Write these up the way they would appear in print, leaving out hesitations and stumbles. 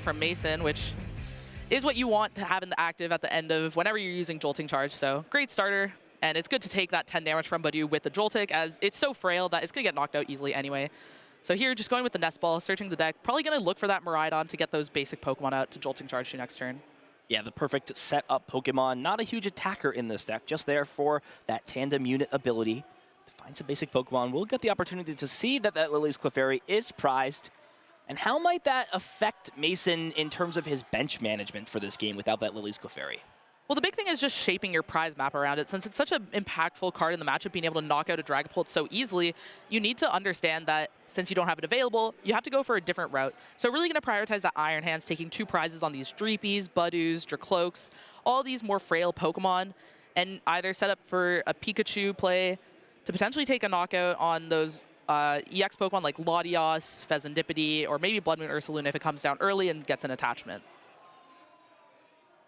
from Mason, which is what you want to have in the active at the end of whenever you're using Jolting Charge. So great starter, and it's good to take that 10 damage from Badu with the Joltik, as it's so frail that it's going to get knocked out easily anyway. So here, just going with the Nest Ball, searching the deck, probably going to look for that Miraidon to get those basic Pokemon out to Jolting Charge to next turn. Yeah, the perfect set-up Pokemon. Not a huge attacker in this deck, just there for that tandem unit ability to find some basic Pokemon. We'll get the opportunity to see that Lily's Clefairy is prized. And how might that affect Mason in terms of his bench management for this game without that Lily's Clefairy? Well, the big thing is just shaping your prize map around it. Since it's such an impactful card in the matchup, being able to knock out a Dragapult so easily, you need to understand that since you don't have it available, you have to go for a different route. So really going to prioritize that Iron Hands, taking 2 prizes on these Dreepies, Badus, Dracloaks, all these more frail Pokemon, and either set up for a Pikachu play to potentially take a knockout on those EX Pokemon like Latios, Fezandipiti, or maybe Blood Moon Ursaluna if it comes down early and gets an attachment.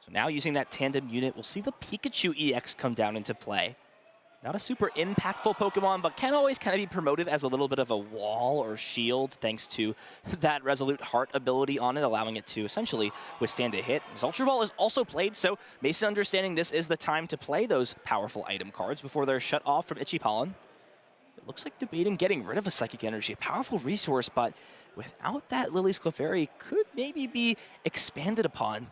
So now using that tandem unit, we'll see the Pikachu EX come down into play. Not a super impactful Pokemon, but can always kind of be promoted as a little bit of a wall or shield thanks to that Resolute Heart ability on it, allowing it to essentially withstand a hit. Ultra Ball is also played, so Mason understanding this is the time to play those powerful item cards before they're shut off from Itchy Pollen. It looks like debating getting rid of a Psychic Energy, a powerful resource, but without that Lily's Clefairy could maybe be expanded upon.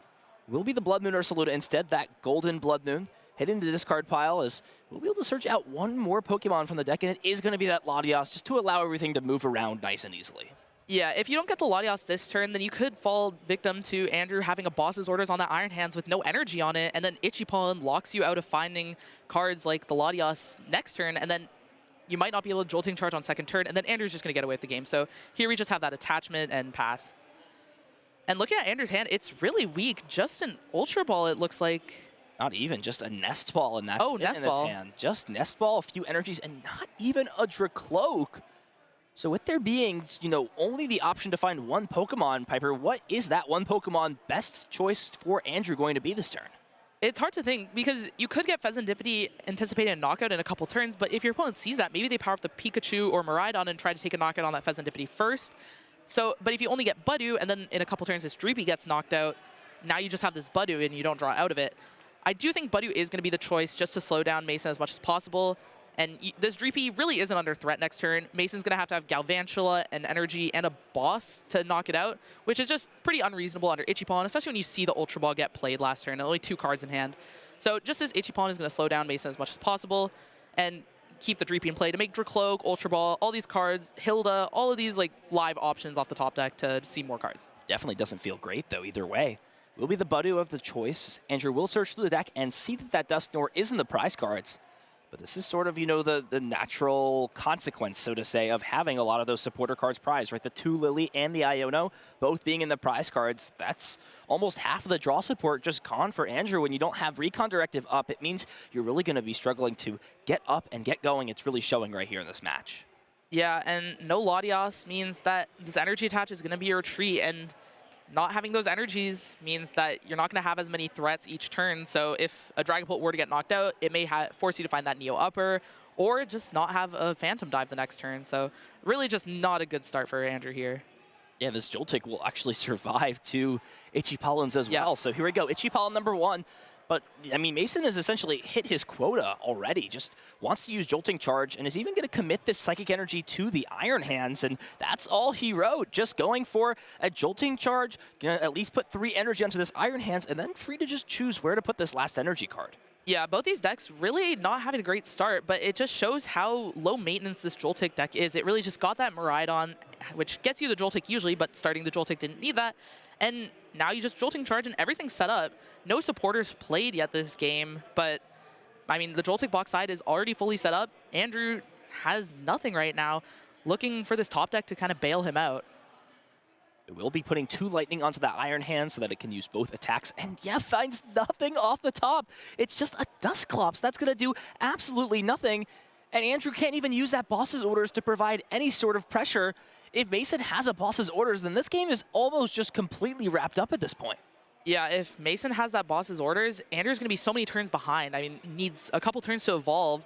Will be the Blood Moon Ursaluna instead, that Golden Blood Moon. Hit into the discard pile as we'll be able to search out one more Pokemon from the deck, and it is going to be that Latios, just to allow everything to move around nice and easily. Yeah, if you don't get the Latios this turn, then you could fall victim to Andrew having a Boss's Orders on that Iron Hands with no energy on it, and then Itchy Pollen locks you out of finding cards like the Latios next turn, and then you might not be able to Jolting Charge on second turn, and then Andrew's just going to get away with the game. So here we just have that attachment and pass. And looking at Andrew's hand, it's really weak. Just an Ultra Ball, it looks like. Not even, just a Nest Ball, and that's it Nest in his Ball. hand. Just Nest Ball, a few energies, and not even a Dracloak. So with there being, you know, only the option to find one Pokemon, Piper, what is that one Pokemon best choice for Andrew going to be this turn? It's hard to think, because you could get Fezandipiti anticipating a knockout in a couple turns, but if your opponent sees that, maybe they power up the Pikachu or Miraidon and try to take a knockout on that Fezandipiti first. So, but if you only get Badu, and then in a couple turns this Dreepy gets knocked out, now you just have this Badu and you don't draw out of it. I do think Badu is going to be the choice just to slow down Mason as much as possible. And this Dreepy really isn't under threat next turn. Mason's going to have Galvantula and Energy and a Boss to knock it out, which is just pretty unreasonable under Itchy Pollen, especially when you see the Ultra Ball get played last turn and only 2 cards in hand. So just as Itchy Pollen is going to slow down Mason as much as possible and keep the Dreepy in play to make Dracloak, Ultra Ball, all these cards, Hilda, all of these like live options off the top deck to see more cards. Definitely doesn't feel great, though, either way. Will be the Badu of the choice. Andrew will search through the deck and see that that Dusknoir is in the prize cards. But this is sort of, you know, the natural consequence, so to say, of having a lot of those supporter cards prized, right? The 2 Lily and the Iono both being in the prize cards. That's almost half of the draw support just gone for Andrew. When you don't have Recon Directive up, it means you're really going to be struggling to get up and get going. It's really showing right here in this match. Yeah, and no Latios means that this energy attach is going to be your retreat, and not having those energies means that you're not going to have as many threats each turn. So if a Dragapult were to get knocked out, it may force you to find that Neo Upper, or just not have a Phantom Dive the next turn. So really just not a good start for Andrew here. Yeah, this Joltik will actually survive 2 Itchy Pollens as well. So here we go, Itchy Pollen number 1. But, I mean, Mason has essentially hit his quota already. Just wants to use Jolting Charge and is even going to commit this Psychic Energy to the Iron Hands. And that's all he wrote. Just going for a Jolting Charge, going to at least put 3 energy onto this Iron Hands, and then free to just choose where to put this last energy card. Yeah, both these decks really not having a great start, but it just shows how low maintenance this Joltik deck is. It really just got that Miraidon, which gets you the Joltik usually, but starting the Joltik didn't need that. And now you just Jolting Charge and everything's set up. No supporters played yet this game, but I mean, the Joltik box side is already fully set up. Andrew has nothing right now, looking for this top deck to kind of bail him out. It will be putting 2 Lightning onto that Iron Hand so that it can use both attacks. And yeah, finds nothing off the top. It's just a Dusclops. That's going to do absolutely nothing. And Andrew can't even use that Boss's Orders to provide any sort of pressure. If Mason has a Boss's Orders, then this game is almost just completely wrapped up at this point. Yeah, if Mason has that Boss's Orders, Andrew's going to be so many turns behind. I mean, needs a couple turns to evolve.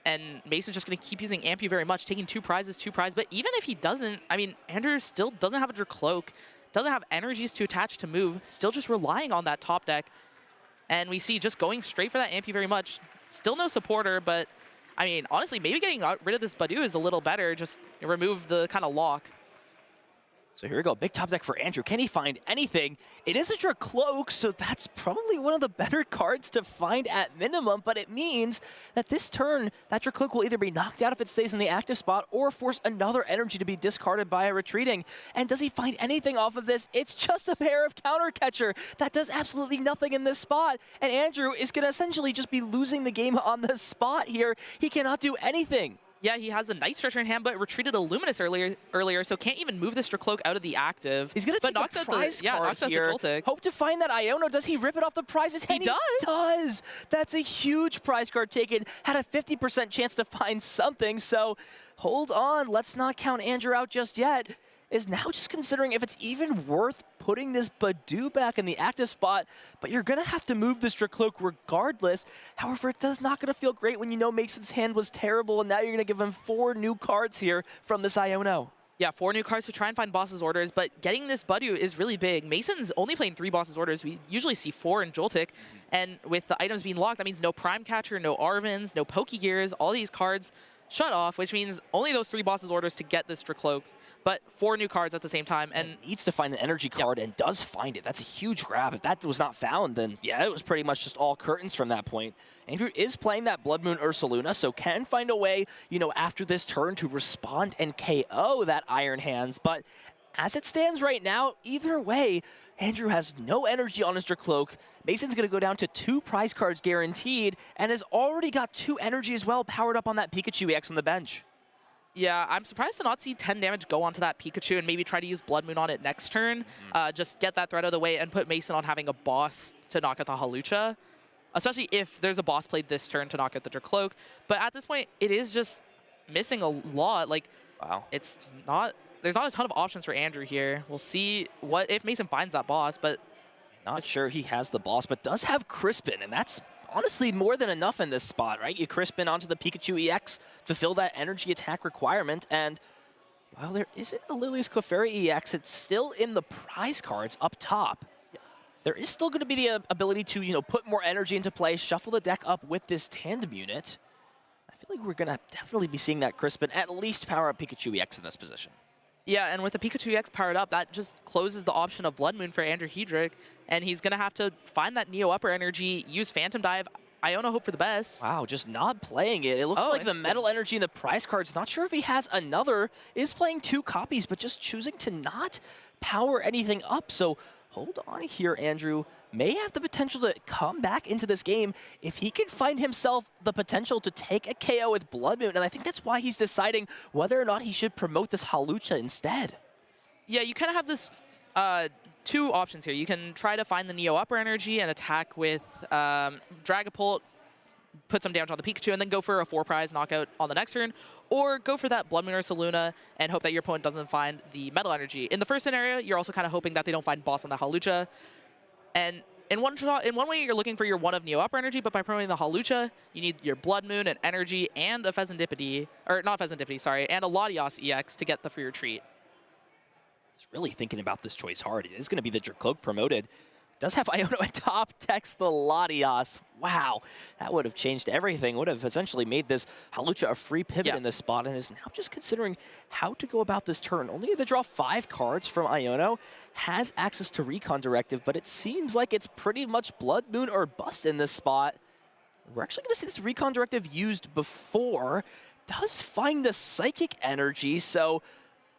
And Mason's just going to keep using Ampu very much, taking 2 prizes. But even if he doesn't, I mean, Andrew still doesn't have a Dracloak, doesn't have energies to attach to move, still just relying on that top deck. And we see just going straight for that Ampy very much. Still no supporter, but I mean, honestly, maybe getting rid of this Badu is a little better. Just remove the kind of lock. So here we go, big top deck for Andrew. Can he find anything? It is a Dracloak, so that's probably one of the better cards to find at minimum, but it means that this turn, that Dracloak will either be knocked out if it stays in the active spot or force another energy to be discarded by a retreating. And does he find anything off of this? It's just a pair of Counter Catcher that does absolutely nothing in this spot, and Andrew is going to essentially just be losing the game on the spot here. He cannot do anything. Yeah, he has a Night Stretcher in hand, but retreated a Luminous earlier, so can't even move this Dracloak out of the active. He's going to take the prize card here. Hope to find that Iono. Does he rip it off the prizes? He does. He does. That's a huge prize card taken. Had a 50% chance to find something, so hold on. Let's not count Andrew out just yet. Is now just considering if it's even worth putting this Badu back in the active spot, but you're going to have to move this Dracloak regardless. However, it does not going to feel great when you know Mason's hand was terrible, and now you're going to give him 4 new cards here from this Iono. Yeah, 4 new cards to try and find boss's orders, but getting this Badu is really big. Mason's only playing 3 boss's orders. We usually see 4 in Joltik, and with the items being locked, that means no Prime Catcher, no Arvins, no Pokegears, all these cards shut off, which means only those 3 boss's orders to get this Dracloak, but 4 new cards at the same time. And needs to find an energy card and does find it. That's a huge grab. If that was not found, then yeah, it was pretty much just all curtains from that point. Andrew is playing that Blood Moon Ursaluna, so can find a way, you know, after this turn to respond and KO that Iron Hands. But as it stands right now, either way, Andrew has no energy on his Dracloak. Mason's going to go down to 2 prize cards guaranteed and has already got 2 energy as well powered up on that Pikachu EX on the bench. Yeah, I'm surprised to not see 10 damage go onto that Pikachu and maybe try to use Blood Moon on it next turn. Just get that threat out of the way and put Mason on having a boss to knock out the Hawlucha. Especially if there's a boss played this turn to knock out the Dracloak. But at this point, it is just missing a lot. Like, wow, it's not... There's not a ton of options for Andrew here. We'll see what if Mason finds that boss, but... Not sure he has the boss, but does have Crispin, and that's honestly more than enough in this spot, right? You Crispin onto the Pikachu EX, fulfill that energy attack requirement, and while there isn't a Lilius Clefairy EX, it's still in the prize cards up top. There is still going to be the ability to, you know, put more energy into play, shuffle the deck up with this tandem unit. I feel like we're going to definitely be seeing that Crispin at least power up Pikachu EX in this position. Yeah, and with the Pikachu EX powered up, that just closes the option of Blood Moon for Andrew HEDRICK, and he's going to have to find that Neo Upper Energy, use Phantom Dive. Iono hope for the best. Wow, just not playing it. It looks like the Metal Energy in the prize cards, not sure if he has another, is playing 2 copies, but just choosing to not power anything up. So hold on here, Andrew. May have the potential to come back into this game if he can find himself the potential to take a KO with Blood Moon, and I think that's why he's deciding whether or not he should promote this Hawlucha instead. Yeah, you kind of have this 2 options here. You can try to find the Neo Upper Energy and attack with Dragapult, put some damage on the Pikachu, and then go for a 4 prize knockout on the next turn, or go for that Blood Moon or Ursaluna and hope that your opponent doesn't find the Metal Energy. In the first scenario, you're also kind of hoping that they don't find boss on the Hawlucha. And in one way, you're looking for your 1 of Neo Upper Energy, but by promoting the Hawlucha, you need your Blood Moon and Energy and a Pheasantipity, or not Pheasantipity, sorry, and a Latios EX to get the free retreat. He's really thinking about this choice hard. It is going to be the Dracloak promoted. Does have Iono at top, text the Latios. Wow, that would have changed everything. Would have essentially made this Hawlucha a free pivot in this spot, and is now just considering how to go about this turn. Only to draw 5 cards from Iono, has access to Recon Directive, but it seems like it's pretty much Blood Moon or bust in this spot. We're actually going to see this Recon Directive used before. Does find the Psychic Energy, so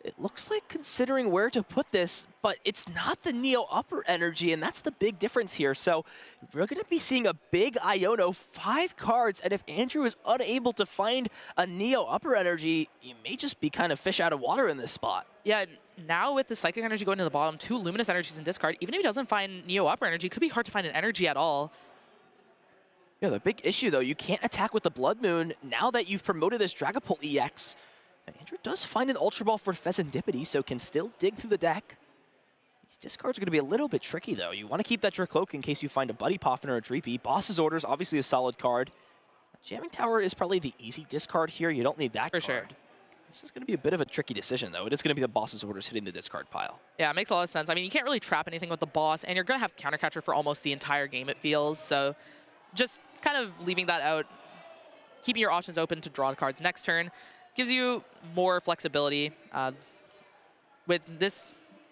it looks like considering where to put this, but it's not the Neo Upper Energy, and that's the big difference here. So we're going to be seeing a big Iono, 5 cards, and if Andrew is unable to find a Neo Upper Energy, you may just be kind of fish out of water in this spot. Yeah, now with the Psychic Energy going to the bottom, 2 Luminous Energies in discard, even if he doesn't find Neo Upper Energy, it could be hard to find an energy at all. Yeah, the big issue, though, you can't attack with the Blood Moon now that you've promoted this Dragapult EX. Andrew does find an Ultra Ball for Pheasantipity, so can still dig through the deck. These discards are going to be a little bit tricky, though. You want to keep that Dracloak in case you find a Buddy Poffin or a Dreepy. Boss's Orders, obviously a solid card. Jamming Tower is probably the easy discard here. You don't need that card. For sure. This is going to be a bit of a tricky decision, though. It is going to be the boss's orders hitting the discard pile. Yeah, it makes a lot of sense. I mean, you can't really trap anything with the boss, and you're going to have countercatcher for almost the entire game, it feels. So just kind of leaving that out, keeping your options open to draw cards next turn, gives you more flexibility. With this,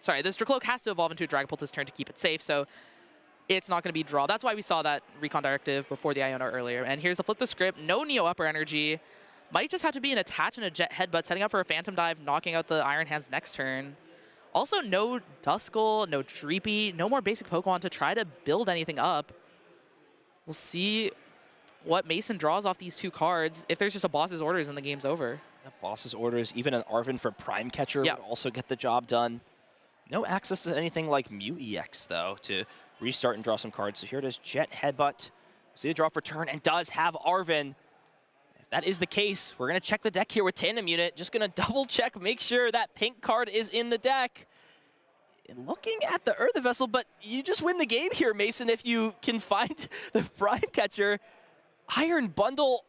this Dracloak has to evolve into a Dragapult this turn to keep it safe, so it's not going to be draw. That's why we saw that Recon Directive before the Iona earlier. And here's the flip the script. No Neo Upper Energy. Might just have to be an attach and a Jet Headbutt, setting up for a Phantom Dive, knocking out the Iron Hands next turn. Also, no Duskull, no Dreepy, no more basic Pokemon to try to build anything up. We'll see what Mason draws off these two cards. If there's just a boss's orders, and the game's over. Yeah, boss's orders, even an Arven for Prime Catcher would also get the job done. No access to anything like Mew EX, though, to restart and draw some cards. So here it is, Jet Headbutt. See the draw for turn, and does have Arven. If that is the case, we're going to check the deck here with Tandem Unit. Just going to double check, make sure that pink card is in the deck. And looking at the Earth Vessel, but you just win the game here, Mason, if you can find the Prime Catcher. Iron Bundle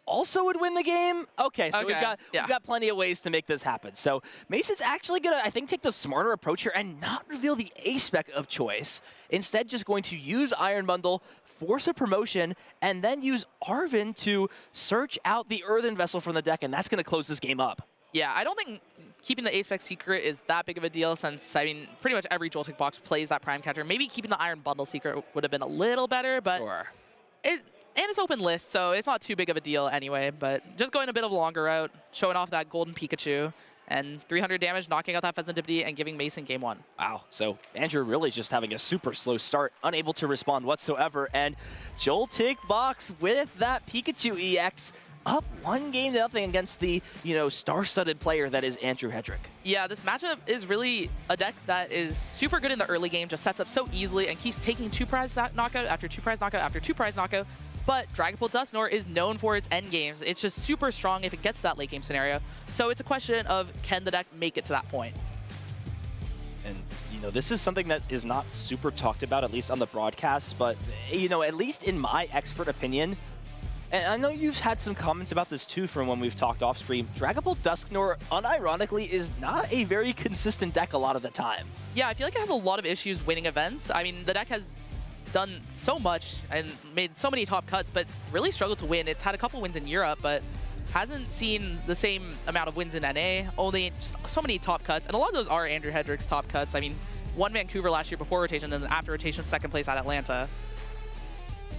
also would win the game. Okay, so we've got plenty of ways to make this happen. So Mason's actually gonna, I think, take the smarter approach here and not reveal the A-spec of choice. Instead, just going to use Iron Bundle, force a promotion, and then use Arven to search out the Earthen Vessel from the deck, and that's gonna close this game up. Yeah, I don't think keeping the A-spec secret is that big of a deal, since, I mean, pretty much every Joltik box plays that Prime Catcher. Maybe keeping the Iron Bundle secret would have been a little better, but and it's open list, so it's not too big of a deal anyway. But just going a bit of a longer route, showing off that golden Pikachu, and 300 damage, knocking out that Pheasantipity, and giving Mason game 1. Wow, so Andrew really just having a super slow start, unable to respond whatsoever, and Joltik box with that Pikachu EX up 1-0 against the, star-studded player that is Andrew HEDRICK. Yeah, this matchup is really a deck that is super good in the early game, just sets up so easily and keeps taking 2-prize knockout after 2-prize knockout after 2-prize knockout. But Dragapult Dusknoir is known for its end games. It's just super strong if it gets to that late game scenario. So it's a question of, can the deck make it to that point? And, this is something that is not super talked about, at least on the broadcast, but, at least in my expert opinion, and I know you've had some comments about this too from when we've talked off stream, Dragapult Dusknoir, unironically, is not a very consistent deck a lot of the time. Yeah, I feel like it has a lot of issues winning events. I mean, the deck has done so much and made so many top cuts, but really struggled to win. It's had a couple wins in Europe, but hasn't seen the same amount of wins in NA. Only just so many top cuts, and a lot of those are Andrew HEDRICK's top cuts. I mean, won Vancouver last year before rotation, and then after rotation, second place at Atlanta. So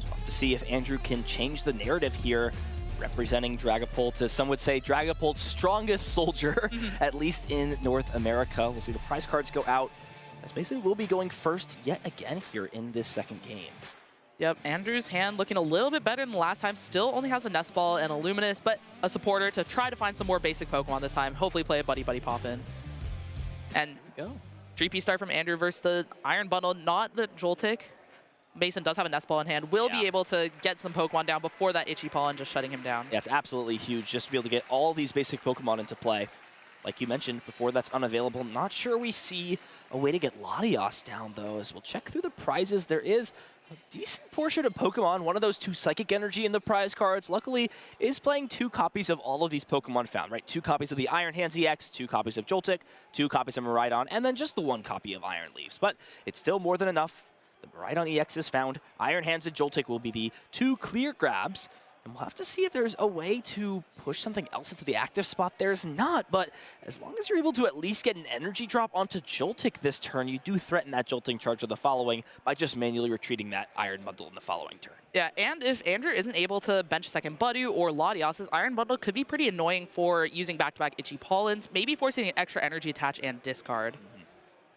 we'll have to see if Andrew can change the narrative here, representing Dragapult as some would say Dragapult's strongest soldier, at least in North America. We'll see the prize cards go out, as basically we'll be going first yet again here in this second game. Yep, Andrew's hand looking a little bit better than the last time. Still only has a Nest Ball and a Luminous, but a supporter to try to find some more basic Pokemon this time. Hopefully play a Buddy Poppin. And go. Dreepy start from Andrew versus the Iron Bundle, not the Joltik. Mason does have a Nest Ball in hand. Will be able to get some Pokemon down before that Itchy Paw and just shutting him down. Yeah, it's absolutely huge just to be able to get all these basic Pokemon into play. Like you mentioned before, that's unavailable. Not sure we see a way to get Latios down, though, as we'll check through the prizes. There is a decent portion of Pokemon, one of those 2 Psychic Energy in the prize cards. Luckily, is playing 2 copies of all of these Pokemon found, right? 2 copies of the Iron Hands EX, 2 copies of Joltik, 2 copies of Miraidon, and then just the 1 copy of Iron Leaves. But it's still more than enough. The Miraidon EX is found. Iron Hands and Joltik will be the 2 clear grabs. And we'll have to see if there's a way to push something else into the active spot. There's not, but as long as you're able to at least get an energy drop onto Joltik this turn, you do threaten that Jolting charge of the following by just manually retreating that Iron Bundle in the following turn. Yeah, and if Andrew isn't able to bench a second Budu or Latios, his Iron Bundle could be pretty annoying for using back-to-back Itchy Pollens, maybe forcing an extra energy attach and discard.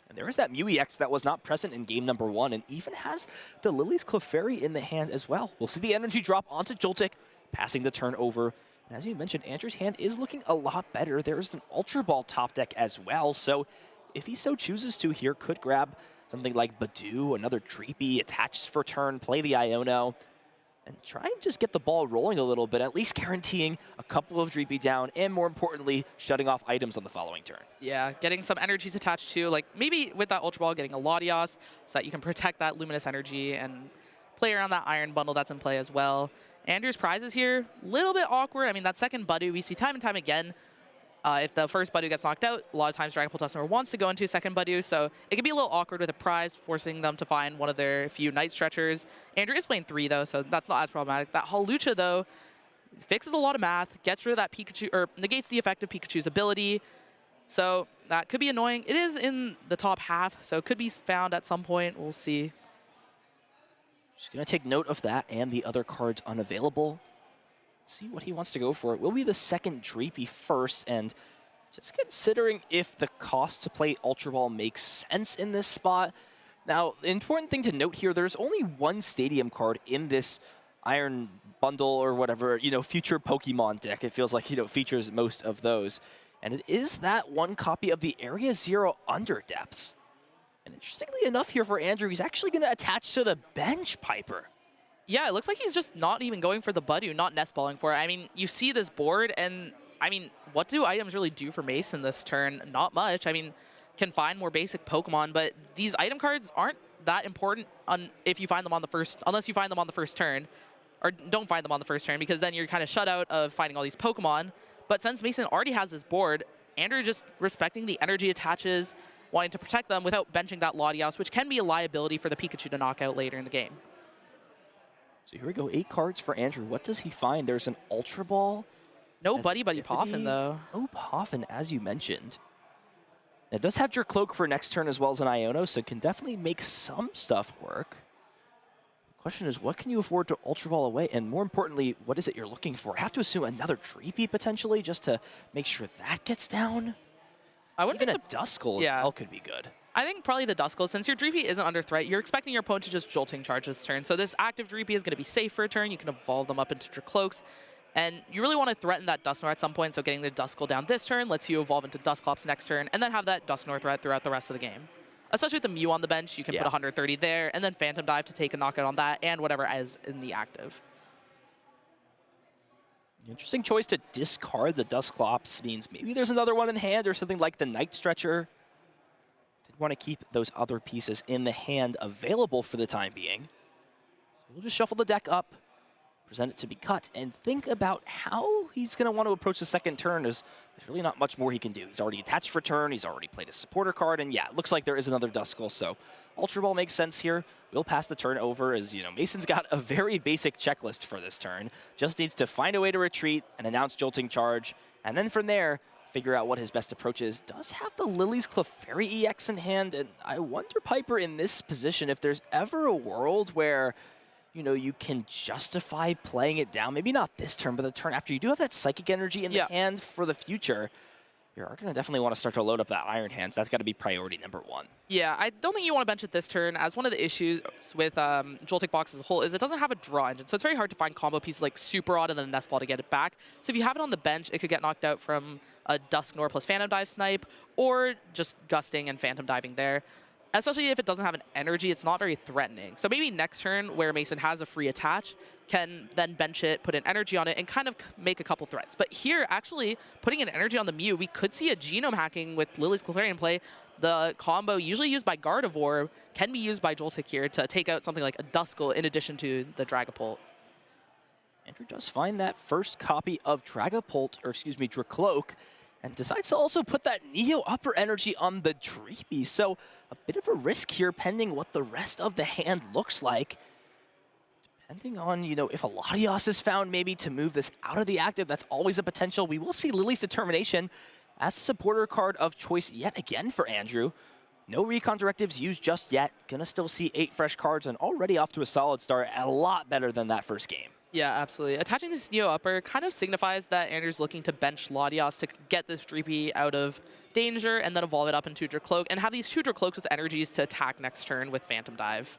And there is that Mew EX that was not present in game number 1 and even has the Lily's Clefairy in the hand as well. We'll see the energy drop onto Joltik, passing the turn over. And as you mentioned, Andrew's hand is looking a lot better. There is an Ultra Ball top deck as well. So if he so chooses to here, could grab something like Budew, another Dreepy, attach for turn, play the Iono, and try and just get the ball rolling a little bit, at least guaranteeing a couple of Dreepy down, and more importantly, shutting off items on the following turn. Yeah, getting some energies attached to, like maybe with that Ultra Ball, getting a Latios so that you can protect that Luminous energy and play around that Iron Bundle that's in play as well. Andrew's prizes here, a little bit awkward. I mean, that second Budu we see time and time again, If the first Badu gets knocked out, a lot of times Dragapult Dusknoir wants to go into second Badu, so it can be a little awkward with a prize, forcing them to find one of their few Night Stretchers. Andrew is playing 3, though, so that's not as problematic. That Hawlucha, though, fixes a lot of math, gets rid of that Pikachu, or negates the effect of Pikachu's ability, so that could be annoying. It is in the top half, so it could be found at some point. We'll see. Just going to take note of that and the other cards unavailable. See what he wants to go for. It will be the second Dreepy first, and just considering if the cost to play Ultra Ball makes sense in this spot. Now, the important thing to note here, there's only one Stadium card in this Iron Bundle or whatever, future Pokemon deck. It feels like, features most of those. And it is that one copy of the Area Zero Under Depths. And interestingly enough here for Andrew, he's actually going to attach to the bench Piper. Yeah, it looks like he's just not even going for the Badu, not nest balling for it. I mean, you see this board, and I mean, what do items really do for Mason this turn? Not much. I mean, can find more basic Pokemon, but these item cards aren't that important if you find them on the first, unless you find them on the first turn, or don't find them on the first turn, because then you're kind of shut out of finding all these Pokemon. But since Mason already has this board, Andrew just respecting the energy attaches, wanting to protect them without benching that Latias, which can be a liability for the Pikachu to knock out later in the game. So here we go, 8 cards for Andrew. What does he find? There's an Ultra Ball. No Buddy Poffin, though. No Poffin, as you mentioned. It does have your Cloak for next turn as well as an Iono, so it can definitely make some stuff work. The question is, what can you afford to Ultra Ball away? And more importantly, what is it you're looking for? I have to assume another Dreepy potentially, just to make sure that gets down. I wouldn't Even a Duskull as well could be good. I think probably the Duskull. Since your Dreepy isn't under threat, you're expecting your opponent to just Jolting Charge this turn. So this active Dreepy is going to be safe for a turn. You can evolve them up into Dracloaks. And you really want to threaten that Dusknoir at some point, so getting the Duskull down this turn lets you evolve into Dusclops next turn, and then have that Dusknoir threat throughout the rest of the game. Especially with the Mew on the bench, you can put 130 there, and then Phantom Dive to take a knockout on that, and whatever is in the active. Interesting choice to discard the Dusclops means maybe there's another one in hand or something like the Night Stretcher. Did want to keep those other pieces in the hand available for the time being. So we'll just shuffle the deck up, present it to be cut, and think about how he's going to want to approach the second turn. There's really not much more he can do. He's already attached for turn, he's already played a supporter card, and yeah, it looks like there is another Duskull, so Ultra Ball makes sense here. We'll pass the turn over as, Mason's got a very basic checklist for this turn. Just needs to find a way to retreat and announce Jolting Charge, and then from there, figure out what his best approach is. Does have the Lily's Clefairy EX in hand, and I wonder, Piper, in this position, if there's ever a world where you can justify playing it down. Maybe not this turn, but the turn after. You do have that Psychic Energy in the hand for the future. You're going to definitely want to start to load up that Iron Hands. That's got to be priority number 1. Yeah, I don't think you want to bench it this turn, as one of the issues with Joltik Box as a whole is it doesn't have a draw engine. So it's very hard to find combo pieces like Super Odd and then a Nest Ball to get it back. So if you have it on the bench, it could get knocked out from a Dusknoir plus Phantom Dive Snipe, or just Gusting and Phantom Diving there. Especially if it doesn't have an energy, it's not very threatening. So maybe next turn, where Mason has a free attach, can then bench it, put an energy on it, and kind of make a couple threats. But here, actually, putting an energy on the Mew, we could see a Genome Hacking with Lily's Clefairy in play. The combo usually used by Gardevoir can be used by Joltik here to take out something like a Duskull in addition to the Dragapult. Andrew does find that first copy of Dracloak, and decides to also put that Neo Upper Energy on the Dreepy. So a bit of a risk here, pending what the rest of the hand looks like. Depending on, if a Latias is found maybe to move this out of the active, that's always a potential. We will see Lily's Determination as the supporter card of choice yet again for Andrew. No recon directives used just yet. Gonna still see 8 fresh cards and already off to a solid start, a lot better than that first game. Yeah, absolutely. Attaching this Neo Upper kind of signifies that Andrew's looking to bench Latias to get this Dreepy out of danger and then evolve it up into Dracloak and have these 2 Dracloaks with energies to attack next turn with Phantom Dive.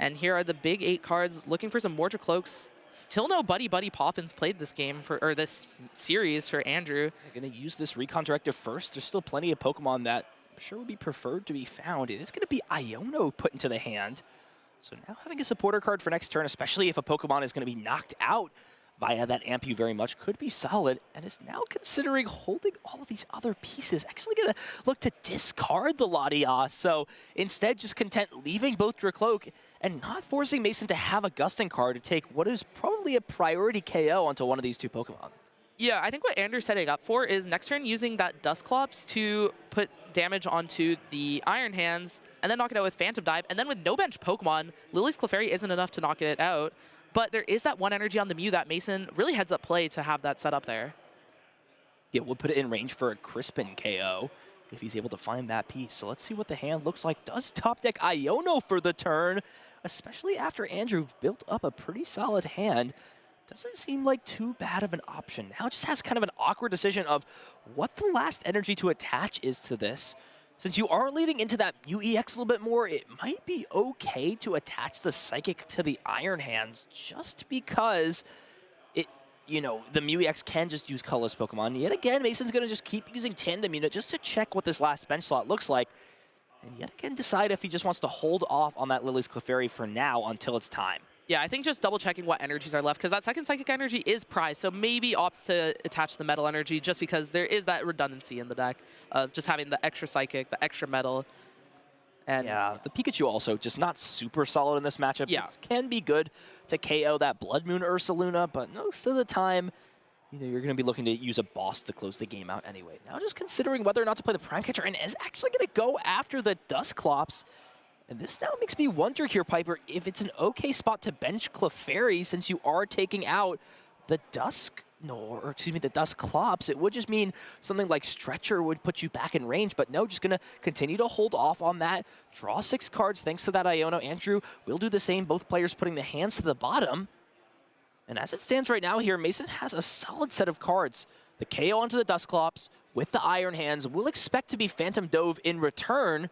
And here are the big 8 cards looking for some more Dracloaks. Still no Buddy Poffins played this game or this series for Andrew. They're going to use this recon directive first. There's still plenty of Pokemon that I'm sure would be preferred to be found. It is going to be Iono put into the hand. So now having a supporter card for next turn, especially if a Pokemon is going to be knocked out via that Ampu very much, could be solid, and is now considering holding all of these other pieces. Actually going to look to discard the Latias, so instead just content leaving both Dracloak and not forcing Mason to have a Gusting card to take what is probably a priority KO onto one of these 2 Pokemon. Yeah, I think what Andrew's setting up for is next turn using that Dusclops to put damage onto the Iron Hands and then knock it out with Phantom Dive. And then with no bench Pokemon, Lily's Clefairy isn't enough to knock it out. But there is that one energy on the Mew that Mason really heads up play to have that set up there. Yeah, we'll put it in range for a Crispin KO if he's able to find that piece. So let's see what the hand looks like. Does top deck Iono for the turn, especially after Andrew built up a pretty solid hand. Doesn't seem like too bad of an option. Now just has kind of an awkward decision of what the last energy to attach is to this. Since you are leading into that Mew EX a little bit more, it might be okay to attach the Psychic to the Iron Hands just because it, you know, the Mew EX can just use colorless Pokemon. Yet again, Mason's going to just keep using Tandem Unit just to check what this last bench slot looks like. And yet again, decide if he just wants to hold off on that Lily's Clefairy for now until it's time. Yeah, I think just double checking what energies are left, because that second Psychic energy is prized, so maybe opts to attach the Metal energy just because there is that redundancy in the deck of just having the extra Psychic, the extra Metal. And yeah, the Pikachu also just not super solid in this matchup. Yeah. It can be good to KO that Blood Moon Ursaluna, but most of the time, you know, you're going to be looking to use a boss to close the game out anyway. Now just considering whether or not to play the Prime Catcher, and is actually going to go after the Dusclops. And this now makes me wonder here, Piper, if it's an okay spot to bench Clefairy since you are taking out the the Dusclops. It would just mean something like Stretcher would put you back in range, but no, just going to continue to hold off on that. Draw 6 cards thanks to that Iono. Andrew will do the same, both players putting the hands to the bottom. And as it stands right now here, Mason has a solid set of cards. The KO onto the Dusclops with the Iron Hands. We'll expect to be Phantom Dove in return,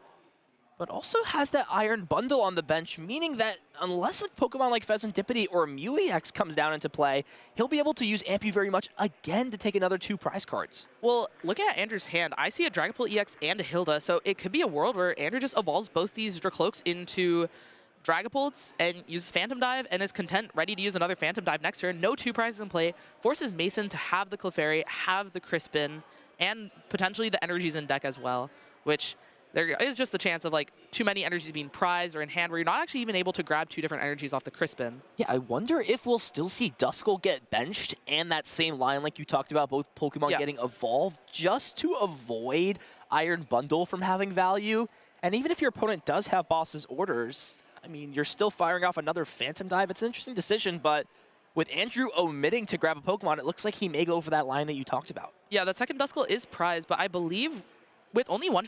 but also has that Iron Bundle on the bench, meaning that unless a Pokemon like Pheasantipity or Mew EX comes down into play, he'll be able to use Ampu very much again to take another 2 prize cards. well, looking at Andrew's hand, I see a Dragapult EX and a Hilda, so it could be a world where Andrew just evolves both these Dracloaks into Dragapults and uses Phantom Dive and is content, ready to use another Phantom Dive next turn. No 2 prizes in play. Forces Mason to have the Clefairy, have the Crispin, and potentially the energies in deck as well, which there is just the chance of like too many energies being prized or in hand where you're not actually even able to grab 2 different energies off the Crispin. Yeah, I wonder if we'll still see Duskull get benched and that same line like you talked about, both Pokemon getting evolved just to avoid Iron Bundle from having value. And even if your opponent does have boss's orders, I mean, you're still firing off another Phantom Dive. It's an interesting decision, but with Andrew omitting to grab a Pokemon, it looks like he may go for that line that you talked about. Yeah, that second Duskull is prized, but I believe with only one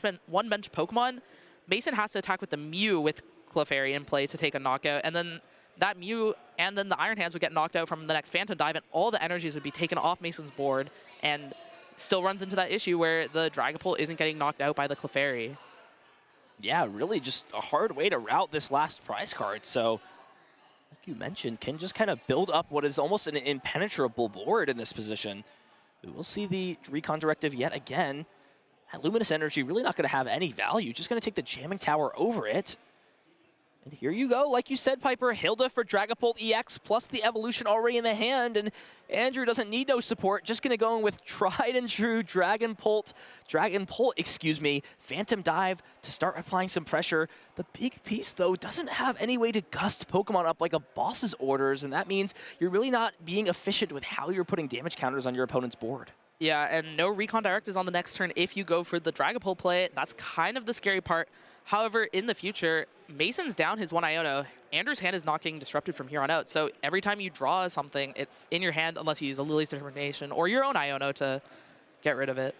bench Pokemon, Mason has to attack with the Mew with Clefairy in play to take a knockout, and then that Mew and then the Iron Hands would get knocked out from the next Phantom Dive, and all the energies would be taken off Mason's board, and still runs into that issue where the Dragapult isn't getting knocked out by the Clefairy. Yeah, really just a hard way to route this last prize card. So, like you mentioned, can just kind of build up what is almost an impenetrable board in this position. We will see the Recon Directive yet again. That Luminous Energy really not going to have any value. Just going to take the Jamming Tower over it. And here you go, like you said, Piper, Hilda for Dragapult EX plus the evolution already in the hand, and Andrew doesn't need no support, just gonna go in with tried and true Dragonpult, Phantom Dive to start applying some pressure. The big piece though doesn't have any way to gust Pokemon up like a boss's orders, and that means you're really not being efficient with how you're putting damage counters on your opponent's board. Yeah, and no Recon Direct is on the next turn if you go for the Dragapult play. That's kind of the scary part. However, in the future, Mason's down his 1 Iono. Andrew's hand is not getting disrupted from here on out. So every time you draw something, it's in your hand unless you use a Lily's Determination or your own Iono to get rid of it.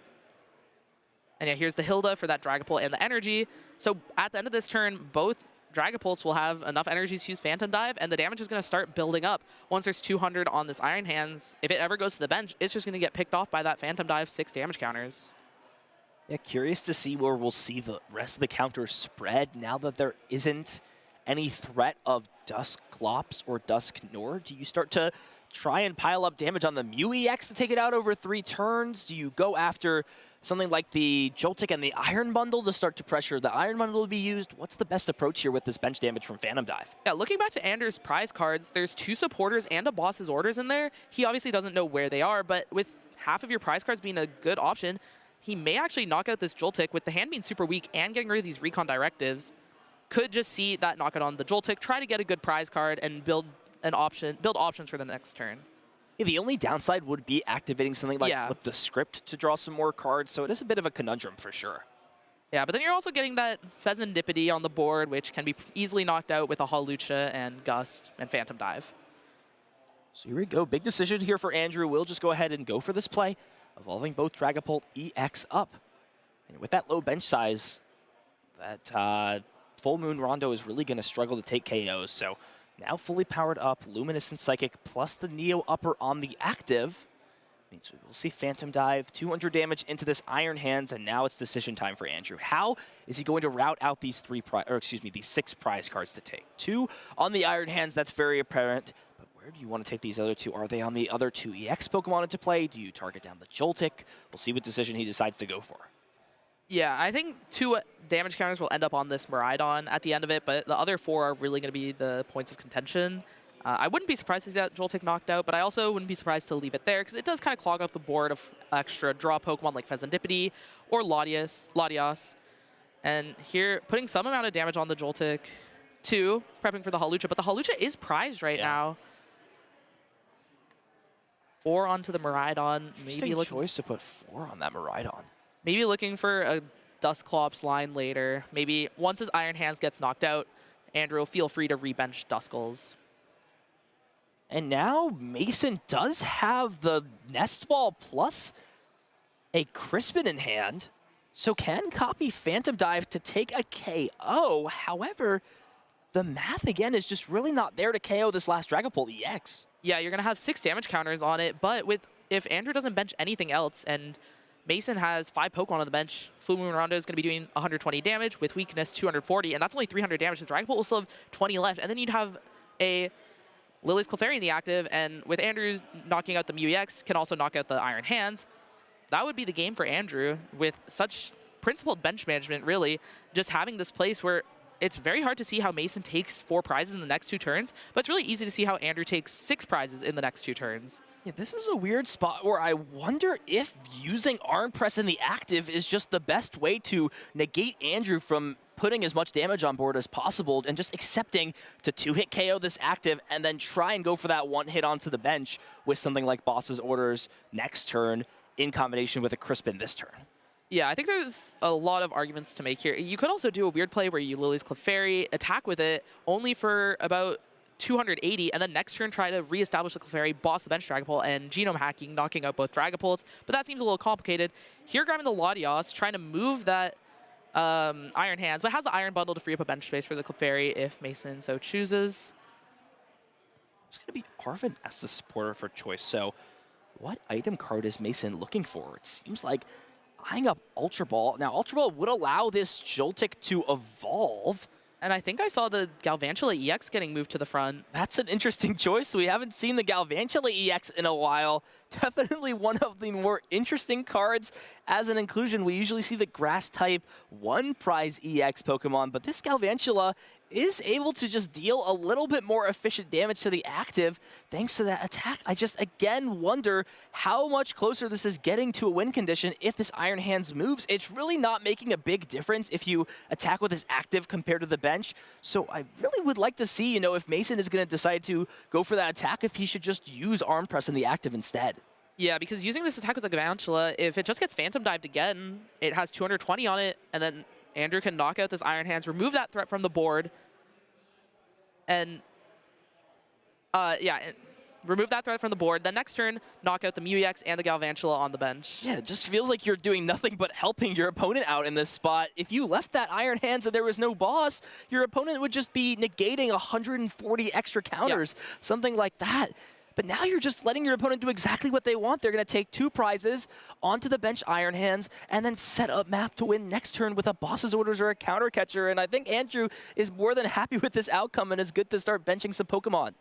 And yeah, here's the Hilda for that Dragapult and the energy. So at the end of this turn, both Dragapults will have enough energies to use Phantom Dive, and the damage is going to start building up. Once there's 200 on this Iron Hands, if it ever goes to the bench, it's just going to get picked off by that Phantom Dive 6 damage counters. Yeah, curious to see where we'll see the rest of the counters spread now that there isn't any threat of Dusclops or Dusknoir. Do you start to try and pile up damage on the Mew EX to take it out over 3 turns? Do you go after something like the Joltik and the Iron Bundle to start to pressure the Iron Bundle to be used? What's the best approach here with this bench damage from Phantom Dive? Yeah, looking back to Andrew's prize cards, there's 2 supporters and a boss's orders in there. He obviously doesn't know where they are, but with half of your prize cards being a good option, he may actually knock out this Joltik with the hand being super weak and getting rid of these Recon Directives. Could just see that knockout on the Joltik, try to get a good prize card and build options for the next turn. Yeah, the only downside would be activating something like Yeah. Flip the Script to draw some more cards, so it is a bit of a conundrum for sure. Yeah, but then you're also getting that Pheasantipity on the board, which can be easily knocked out with a Hawlucha and Gust and Phantom Dive. So here we go, big decision here for Andrew. We'll just go ahead and go for this play, evolving both Dragapult EX up. And with that low bench size, that Full Moon Rondo is really going to struggle to take KOs. So now fully powered up, Luminescent Psychic plus the Neo Upper on the active. Means we will see Phantom Dive, 200 damage into this Iron Hands, and now it's decision time for Andrew. How is he going to route out these these 6 prize cards to take? 2 on the Iron Hands, that's very apparent. But where do you want to take these other 2? Are they on the other 2 EX Pokemon into play? Do you target down the Joltik? We'll see what decision he decides to go for. Yeah, I think 2 damage counters will end up on this Miraidon at the end of it, but the other 4 are really going to be the points of contention. I wouldn't be surprised to see that Joltik knocked out, but I also wouldn't be surprised to leave it there, because it does kind of clog up the board of extra draw Pokemon like Pheasantipity or Latias. And here, putting some amount of damage on the Joltik, 2, prepping for the Hawlucha, but the Hawlucha is prized right now. 4 onto the Miraidon. Interesting choice to put 4 on that Miraidon. Maybe looking for a Dusclops line later. Maybe once his Iron Hands gets knocked out, Andrew will feel free to rebench Duskulls. And now Mason does have the Nest Ball plus a Crispin in hand, so can copy Phantom Dive to take a KO. However, the math again is just really not there to KO this last Dragapult EX. Yeah, you're gonna have 6 damage counters on it, but if Andrew doesn't bench anything else and Mason has 5 Pokemon on the bench, Full Moon Rondo is going to be doing 120 damage with weakness 240, and that's only 300 damage. The Dragapult will still have 20 left, and then you'd have a Lily's Clefairy in the active, and with Andrew's knocking out the Mew EX, can also knock out the Iron Hands. That would be the game for Andrew with such principled bench management, really. Just having this place where it's very hard to see how Mason takes 4 prizes in the next 2 turns, but it's really easy to see how Andrew takes 6 prizes in the next 2 turns. Yeah, this is a weird spot where I wonder if using Arm Press in the active is just the best way to negate Andrew from putting as much damage on board as possible and just accepting to 2-hit KO this active and then try and go for that 1 hit onto the bench with something like Boss's Orders next turn in combination with a Crispin this turn. Yeah, I think there's a lot of arguments to make here. You could also do a weird play where you Lily's Clefairy, attack with it only for about 280, and then next turn try to reestablish the Clefairy, boss the bench Dragapult, and genome hacking, knocking out both Dragapults. But that seems a little complicated. Here, grabbing the Latios, trying to move that Iron Hands, but has the Iron Bundle to free up a bench space for the Clefairy if Mason so chooses. It's going to be Arvin as the supporter for choice. So what item card is Mason looking for? It seems like eyeing up Ultra Ball. Now, Ultra Ball would allow this Joltik to evolve. And I think I saw the Galvantula EX getting moved to the front. That's an interesting choice. We haven't seen the Galvantula EX in a while. Definitely one of the more interesting cards as an inclusion. We usually see the Grass type 1 prize EX Pokemon, but this Galvantula is able to just deal a little bit more efficient damage to the active thanks to that attack. I just, again, wonder how much closer this is getting to a win condition if this Iron Hands moves. It's really not making a big difference if you attack with this active compared to the bench. So I really would like to see, you know, if Mason is going to decide to go for that attack, if he should just use Arm Press in the active instead. Yeah, because using this attack with the Galvantula, if it just gets Phantom Dived again, it has 220 on it, and then Andrew can knock out this Iron Hands, remove that threat from the board, and remove that threat from the board. Then next turn, knock out the Mew EX and the Galvantula on the bench. Yeah, it just feels like you're doing nothing but helping your opponent out in this spot. If you left that Iron Hands and there was no boss, your opponent would just be negating 140 extra counters, something like that. But now you're just letting your opponent do exactly what they want. They're going to take 2 prizes onto the bench Iron Hands and then set up math to win next turn with a Boss's Orders or a Counter Catcher. And I think Andrew is more than happy with this outcome and is good to start benching some Pokemon.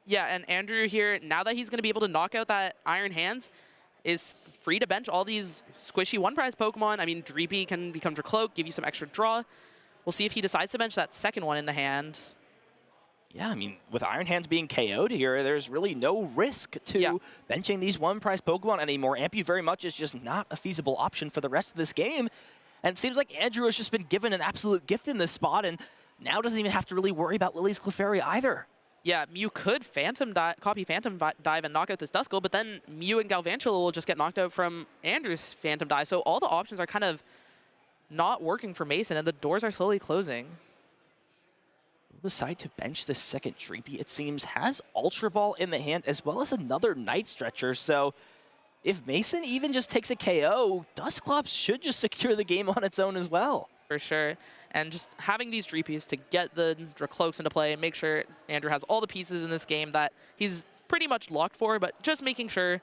Yeah, and Andrew here, now that he's going to be able to knock out that Iron Hands, is free to bench all these squishy 1 prize Pokemon. I mean, Dreepy can become Dracloak, give you some extra draw. We'll see if he decides to bench that second one in the hand. Yeah, I mean, with Iron Hands being KO'd here, there's really no risk to benching these 1 prize Pokemon anymore. Ampy very much is just not a feasible option for the rest of this game. And it seems like Andrew has just been given an absolute gift in this spot and now doesn't even have to really worry about Lily's Clefairy either. Yeah, Mew could copy Phantom Dive and knock out this Duskull, but then Mew and Galvantula will just get knocked out from Andrew's Phantom Dive. So all the options are kind of not working for Mason, and the doors are slowly closing. Decide to bench the second Dreepy, it seems, has Ultra Ball in the hand as well as another Night Stretcher. So if Mason even just takes a KO, Dusclops should just secure the game on its own as well. For sure. And just having these Dreepies to get the Dracloaks into play and make sure Andrew has all the pieces in this game that he's pretty much locked for, but just making sure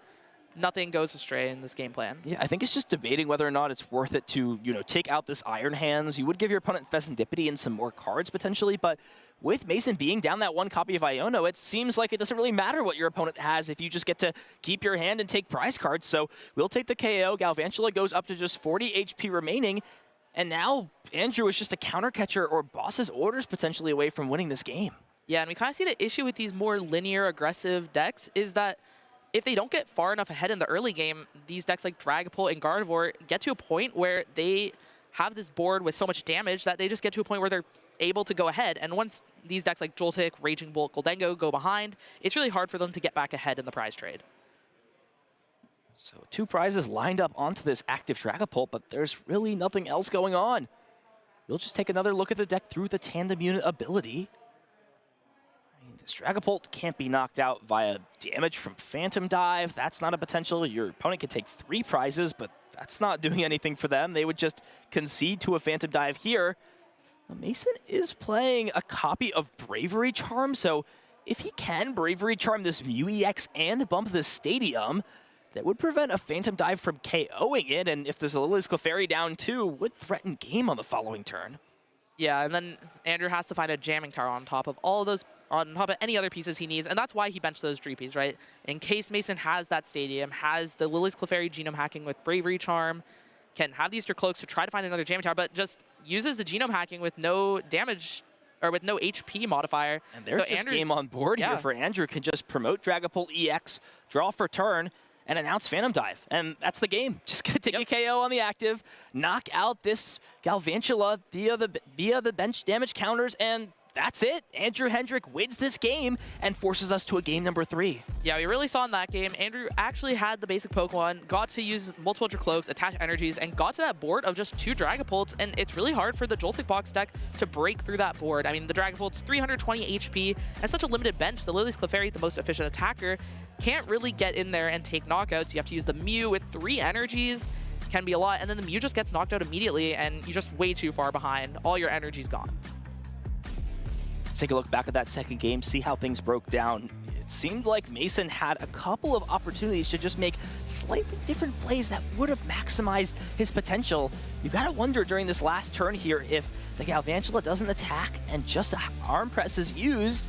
nothing goes astray in this game plan. Yeah, I think it's just debating whether or not it's worth it to, take out this Iron Hands. You would give your opponent Pheasantipity and some more cards potentially, but with Mason being down that one copy of Iono, it seems like it doesn't really matter what your opponent has if you just get to keep your hand and take prize cards. So we'll take the KO. Galvantula goes up to just 40 HP remaining. And now Andrew is just a counter catcher or boss's orders potentially away from winning this game. Yeah, and we kind of see the issue with these more linear aggressive decks is that if they don't get far enough ahead in the early game, these decks like Dragapult and Gardevoir get to a point where they have this board with so much damage that they just get to a point where they're able to go ahead. And once these decks like Joltik, Raging Bolt, Goldengo go behind, it's really hard for them to get back ahead in the prize trade. So 2 prizes lined up onto this active Dragapult, but there's really nothing else going on. We'll just take another look at the deck through the tandem unit ability. This Dragapult can't be knocked out via damage from Phantom Dive. That's not a potential. Your opponent can take 3 prizes, but that's not doing anything for them. They would just concede to a Phantom Dive here. Now, Mason is playing a copy of Bravery Charm, so if he can Bravery Charm this Mew EX and bump the Stadium, that would prevent a Phantom Dive from KOing it, and if there's a Lily's Clefairy down too, would threaten game on the following turn. Yeah, and then Andrew has to find a Jamming Tower on top of all of those, on top of any other pieces he needs, and that's why he benched those Dreepies, right? In case Mason has that Stadium, has the Lily's Clefairy Genome Hacking with Bravery Charm, can have these Dracloaks to try to find another Jamming Tower, but just uses the Genome Hacking with no damage, or with no HP modifier. And there's just game on board here for Andrew, can just promote Dragapult EX, draw for turn, and announce Phantom Dive. And that's the game. Just gonna take a KO on the active, knock out this Galvantula via the bench damage counters, and that's it. Andrew HEDRICK wins this game and forces us to a game number 3. Yeah, we really saw in that game, Andrew actually had the basic Pokemon, got to use multiple Dracloaks, attach energies, and got to that board of just 2 Dragapults, and it's really hard for the Joltik box deck to break through that board. I mean, the Dragapult's 320 HP, and such a limited bench, the Lily's Clefairy, the most efficient attacker, can't really get in there and take knockouts. You have to use the Mew with 3 energies, can be a lot, and then the Mew just gets knocked out immediately, and you're just way too far behind. All your energy's gone. Take a look back at that second game, see how things broke down. It seemed like Mason had a couple of opportunities to just make slightly different plays that would have maximized his potential. You've got to wonder during this last turn here if the Galvantula doesn't attack and just an arm press is used.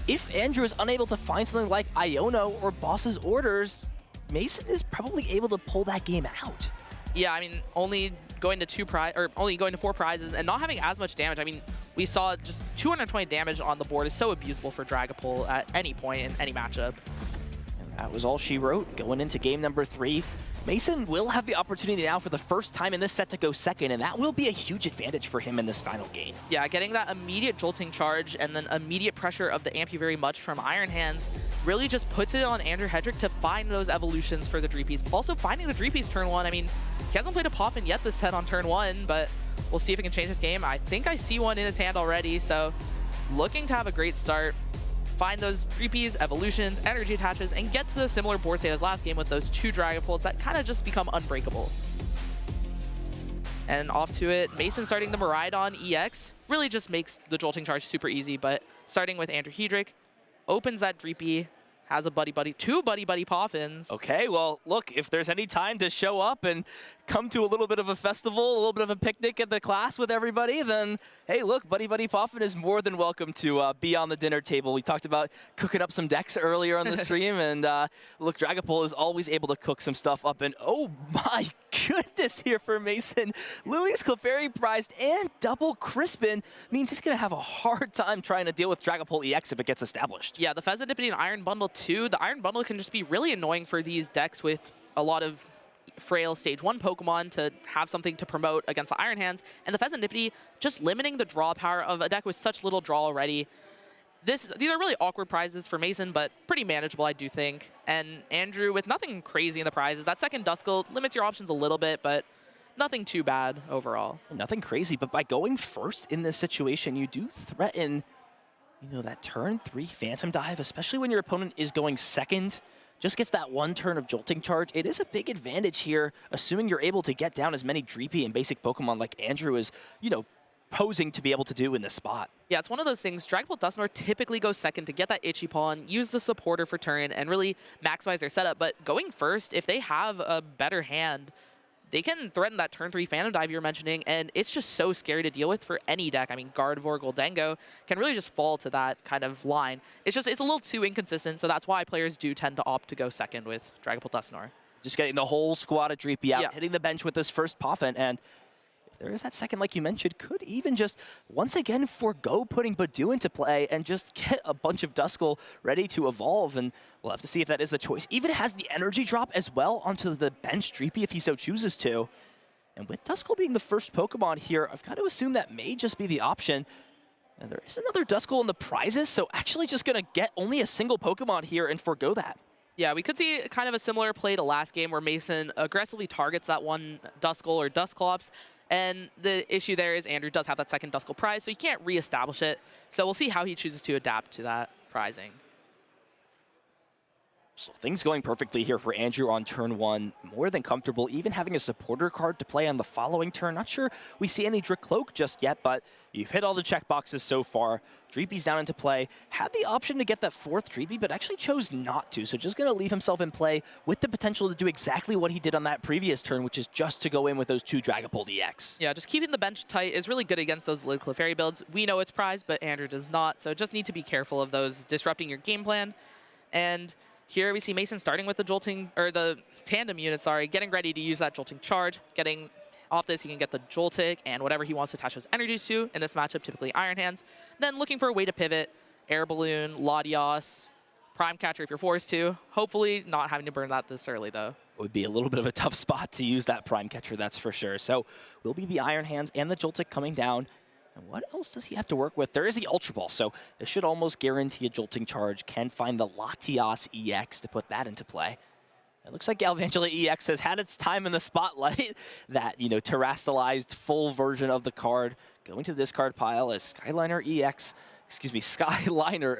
If Andrew is unable to find something like Iono or Boss's Orders, Mason is probably able to pull that game out. Yeah, I mean, only going to 4 prizes and not having as much damage. I mean, we saw just 220 damage on the board is so abusable for Dragapult at any point in any matchup. And that was all she wrote going into game number 3. Mason will have the opportunity now for the first time in this set to go second, and that will be a huge advantage for him in this final game. Yeah, getting that immediate jolting charge and then immediate pressure of the Amp You Very Much from Iron Hands really just puts it on Andrew HEDRICK to find those evolutions for the Dreepies. Also finding the Dreepies turn 1. I mean, he hasn't played a Poffin yet this set on turn 1, but we'll see if he can change his game. I think I see one in his hand already, so looking to have a great start. Find those Dreepies, evolutions, energy attaches, and get to the similar board state as last game with those 2 Dragapults that kind of just become unbreakable. And off to it, Mason starting the Miraidon EX really just makes the jolting charge super easy, but starting with Andrew HEDRICK, opens that Dreepy, has a buddy-buddy, 2 buddy-buddy Poffins. Okay, well, look, if there's any time to show up and come to a little bit of a festival, a little bit of a picnic at the class with everybody, then, hey, look, buddy-buddy Poffin is more than welcome to be on the dinner table. We talked about cooking up some decks earlier on the stream, and look, Dragapult is always able to cook some stuff up, and oh my goodness here for Mason. Lily's Clefairy prized and double Crispin means he's going to have a hard time trying to deal with Dragapult EX if it gets established. Yeah, the Pheasantipity and Iron Bundle too. The Iron Bundle can just be really annoying for these decks with a lot of frail stage 1 Pokemon to have something to promote against the Iron Hands, and the Pheasantipity just limiting the draw power of a deck with such little draw already. these are really awkward prizes for Mason, but pretty manageable, I do think. And Andrew, with nothing crazy in the prizes, that second Duskull limits your options a little bit, but nothing too bad overall. Nothing crazy, but by going first in this situation, you do threaten, you know, that turn 3 Phantom Dive, especially when your opponent is going second, just gets that one turn of Jolting Charge. It is a big advantage here, assuming you're able to get down as many Dreepy and basic Pokemon like Andrew is, you know, posing to be able to do in this spot. Yeah, it's one of those things. Dragon Ball Dusknoir typically goes second to get that itchy pawn, use the supporter for turn, and really maximize their setup. But going first, if they have a better hand, they can threaten that turn 3 Phantom Dive you're mentioning, and it's just so scary to deal with for any deck. I mean, Gardevoir, Goldengo can really just fall to that kind of line. It's a little too inconsistent, so that's why players do tend to opt to go second with Dragon Ball Dusknoir. Just getting the whole squad of Dreepy out, yeah. hitting the bench with this first Poffin, and if there is that second, like you mentioned, could even just once again forego putting Badoo into play and just get a bunch of Duskull ready to evolve, and we'll have to see if that is the choice. Even has the energy drop as well onto the bench Dreepy if he so chooses to. And with Duskull being the first Pokemon here, I've got to assume that may just be the option. And there is another Duskull in the prizes, so actually just going to get only a single Pokemon here and forego that. Yeah, we could see kind of a similar play to last game where Mason aggressively targets that one Duskull or Dusclops. And the issue there is Andrew does have that second Duskull prize, so he can't reestablish it. So we'll see how he chooses to adapt to that prizing. So things going perfectly here for Andrew on turn 1. More than comfortable, even having a supporter card to play on the following turn. Not sure we see any Drick Cloak just yet, but you've hit all the checkboxes so far. Dreepy's down into play. Had the option to get that 4th Dreepy, but actually chose not to. So just going to leave himself in play with the potential to do exactly what he did on that previous turn, which is just to go in with those 2 Dragapult EX. Yeah, just keeping the bench tight is really good against those Lid Clefairy builds. We know it's prized, but Andrew does not. So just need to be careful of those disrupting your game plan. And here we see Mason starting with the tandem unit, getting ready to use that Jolting Charge. Getting off this, he can get the Joltik and whatever he wants to attach those energies to. In this matchup, typically Iron Hands. Then looking for a way to pivot, Air Balloon, Latios, Prime Catcher if you're forced to. Hopefully not having to burn that this early, though. It would be a little bit of a tough spot to use that Prime Catcher, that's for sure. So will be the Iron Hands and the Joltik coming down. And what else does he have to work with? There is the Ultra Ball, so this should almost guarantee a Jolting Charge. Can find the Latios EX to put that into play. It looks like Galvantula EX has had its time in the spotlight. That, you know, terrestrialized full version of the card going to the discard pile as Skyliner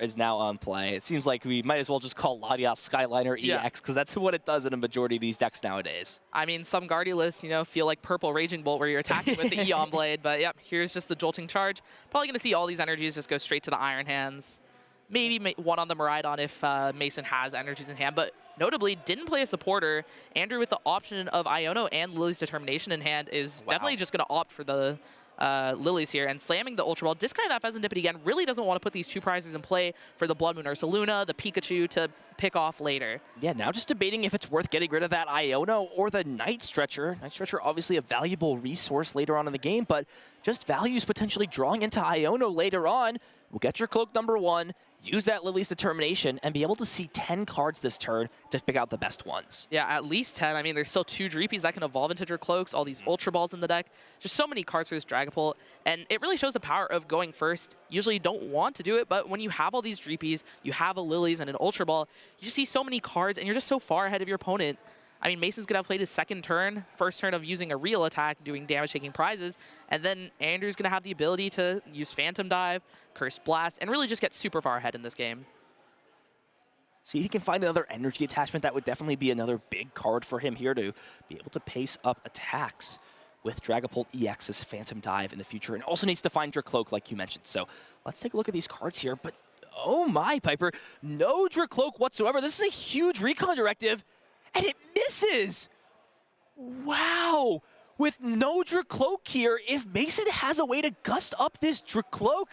is now on play. It seems like we might as well just call Latios Skyliner EX because that's what it does in a majority of these decks nowadays. I mean, some Guardiolists, you know, feel like purple Raging Bolt where you're attacking with the Eon Blade, but yep, here's just the Jolting Charge. Probably going to see all these energies just go straight to the Iron Hands. Maybe one on the Miraidon if Mason has energies in hand, but notably didn't play a supporter. Andrew with the option of Iono and Lily's Determination in hand is definitely just going to opt for the Lilies here and slamming the Ultra Ball, discarding that Pheasantipity again, really doesn't want to put these 2 prizes in play for the Blood Moon Ursaluna, the Pikachu to pick off later. Yeah, now just debating if it's worth getting rid of that Iono or the Night Stretcher. Night Stretcher obviously a valuable resource later on in the game, but just values potentially drawing into Iono later on. We'll get your Cloak number 1, use that Lily's Determination, and be able to see 10 cards this turn to pick out the best ones. Yeah, at least 10. I mean, there's still 2 Dreepies that can evolve into Dracloaks, all these Ultra Balls in the deck. Just so many cards for this Dragapult, and it really shows the power of going first. Usually you don't want to do it, but when you have all these Dreepies, you have a Lily's and an Ultra Ball, you just see so many cards, and you're just so far ahead of your opponent. I mean, Mason's going to have played his second turn, first turn of using a real attack, doing damage-taking prizes, and then Andrew's going to have the ability to use Phantom Dive, Curse Blast, and really just get super far ahead in this game. See if he can find another energy attachment. That would definitely be another big card for him here to be able to pace up attacks with Dragapult EX's Phantom Dive in the future, and also needs to find Dracloak, like you mentioned. So let's take a look at these cards here, but oh my, Piper, no Dracloak whatsoever. This is a huge recon directive. And it misses! Wow! With no Dracloak here, if Mason has a way to gust up this Dracloak,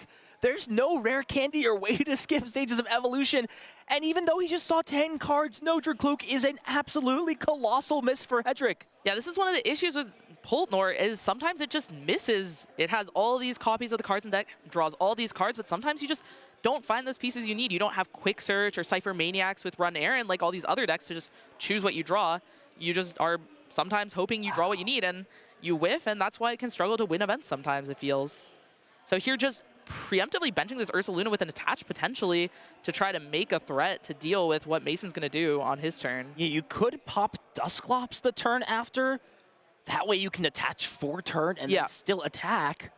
there's no rare candy or way to skip stages of evolution. And even though he just saw 10 cards, no Dracloak is an absolutely colossal miss for HEDRICK. Yeah, this is one of the issues with Poltnor is sometimes it just misses. It has all these copies of the cards in deck, draws all these cards, but sometimes you just don't find those pieces you need. You don't have Quick Search or Cypher Maniacs with Run Aaron like all these other decks to just choose what you draw. You just are sometimes hoping you draw what you need, and you whiff, and that's why it can struggle to win events sometimes, it feels. So here just preemptively benching this Ursaluna with an attach potentially to try to make a threat to deal with what Mason's going to do on his turn. Yeah, you could pop Dusclops the turn after. That way you can attach for turn and then still attack.